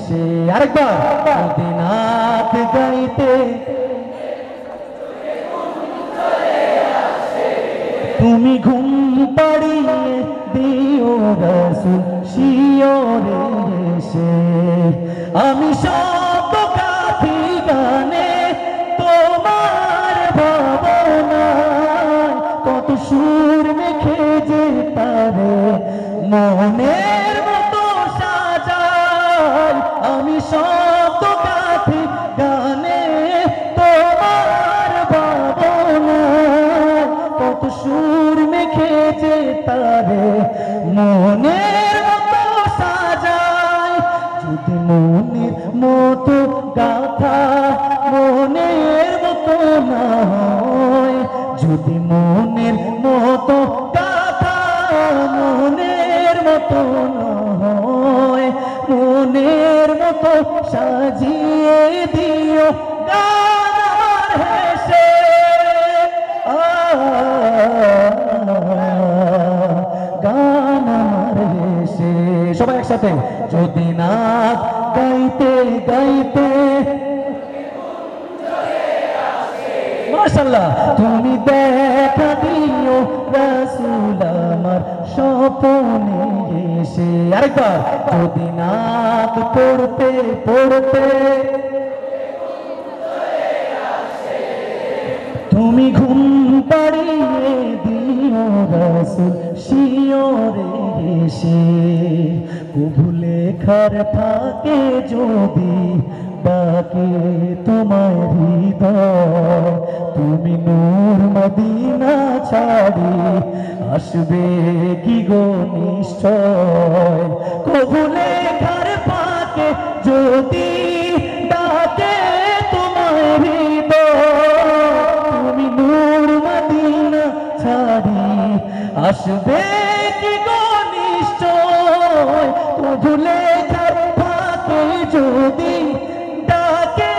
এসে আরেকবার যদি নাত গাইতে তুমি ঘুম পাড়িয়ে দিও রাসূল শিয়রে এসে আমি সব গাথি গানে তোমার ভাবনায় কত সুর মেখে যে পারে মনের মতো সাজায় আমি সব গাথি গানে তোমার ভাবনায় কত সুর মেখে যে পারে মনের মতো সাজায় যদি মনের মতো গাথা মনের মতো না হয় যদি মনের মতো গাথা মনের মতো না হয় মনের মতো সাজিয়ে দিও গান আমার হেসে গান আমার হেসে সবাই একসাথে যদি নাচ গাইতে গাইতে মাশাআল্লাহ তুমি দেখা দিও রাসূল আমার স্বপ্নে এসে আরেকবার যদি নাচ পড়তে পড়তে তুমি ঘুম পাড়িয়ে দিও রাসূল শিয়রে এসে কবু লেখার থাকে যদি ডাকে তোমায় হৃদয় তুমি নূর মদিনা ছাড়ি আসবে কি গো নিশ্চয় কবু লেখার ফাঁকে যদি ডাকে তোমায় হৃদয় তুমি নূর মদিনা ছাড়ি আসবে কি গো নিশ্চয় কবু লেখার ফাঁকে যদি ডাকে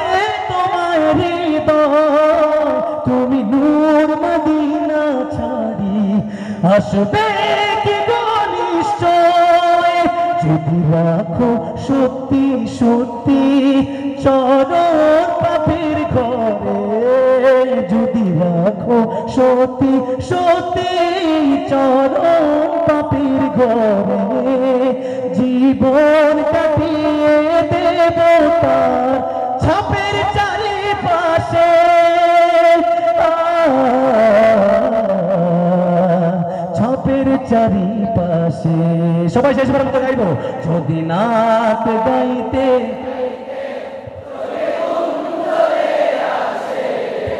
তোমায় হৃদয় তুমি নূর মদিনা ছাড়ি আসবে কি গো নিশ্চয় যদি রাখো সত্যি সত্যি চরণ পাপের ঘরে যদি রাখো সত্যি সত্যি চরণ পাপের ঘরে জীবন কাটিয়ে দেব তার ছাপের চারিপাশে ছাপের চারিপাশে সবাই শেষবার মতো গাইব যদি নাচ গাইতে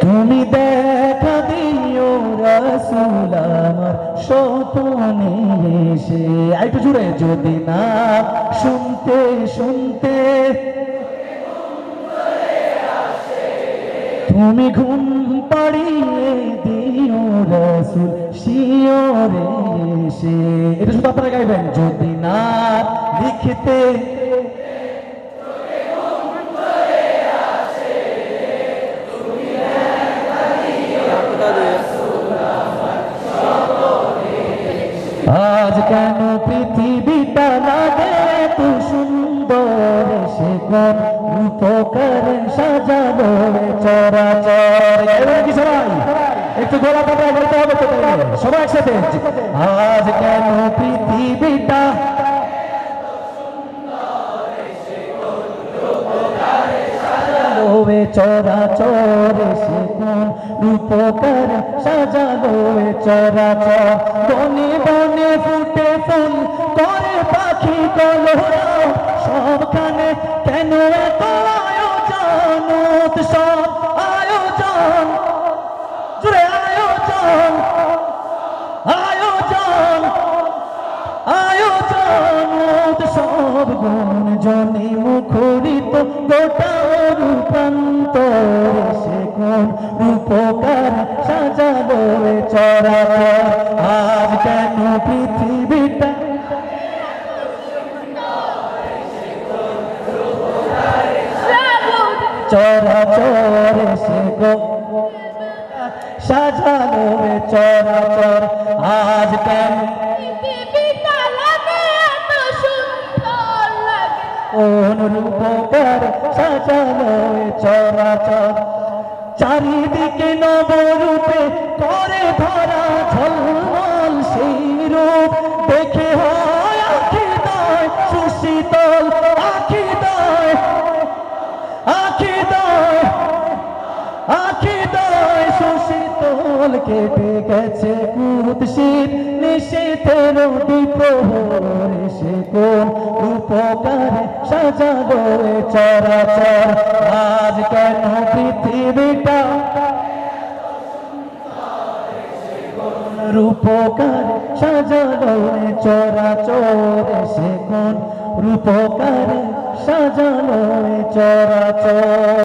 তুমি দেখা দিও রাসূল আমার স্বপ্নে এসে আরেকটু জুড়ে যদি না শুনতে শুনতে তুমি ঘুম পাড়িয়ে দিও রাসূল শিয়রে এসে এটা শুধু আপনারা গাইবেন যদি না লিখতে আজ কেন পৃথিবীটা লাগে এত সুন্দর সে কোন উপকার সাজালো চরাচর কি সবাই একটু গলা পাতা বলতে হবে তো সবাই একসাথে আজ কেন পৃথিবীটা চরাচর সে কোন রূপকার সাজালো চরাচর বনে বনে ফুটে ফুল করে পাখি কলরব সবখানে কেন এত আয়োজন উৎসব আয়োজন জুড়ে আয়োজন আয়োজন আয়োজন উৎসব গুঞ্জনে মুখরিত গোটা রূপান্তর সে কোন রূপকার সাজালো চরাচর আজ কেন পৃথিবীটা চরাচর সে কোন সাজালো চরাচর আজ কেন কোন রূপকার সাজালো এ চরাচর চারিদিকে নবরূপে করে ধরা ঝলমল সেই রূপ দেখে হয় আখিদায় সুশীতল আখিদায় আখিদায় আখিদায় সুশীতল কেটে গেছে কুৎসিত নিশীথের দ্বীপ্রহর সে কোন রূপকারে সাজালো এ চরাচর আজ কেন পৃথিবীটা রূপকার সাজালো এ চরাচর সে কোন রূপকারে সাজালো এ চরাচর।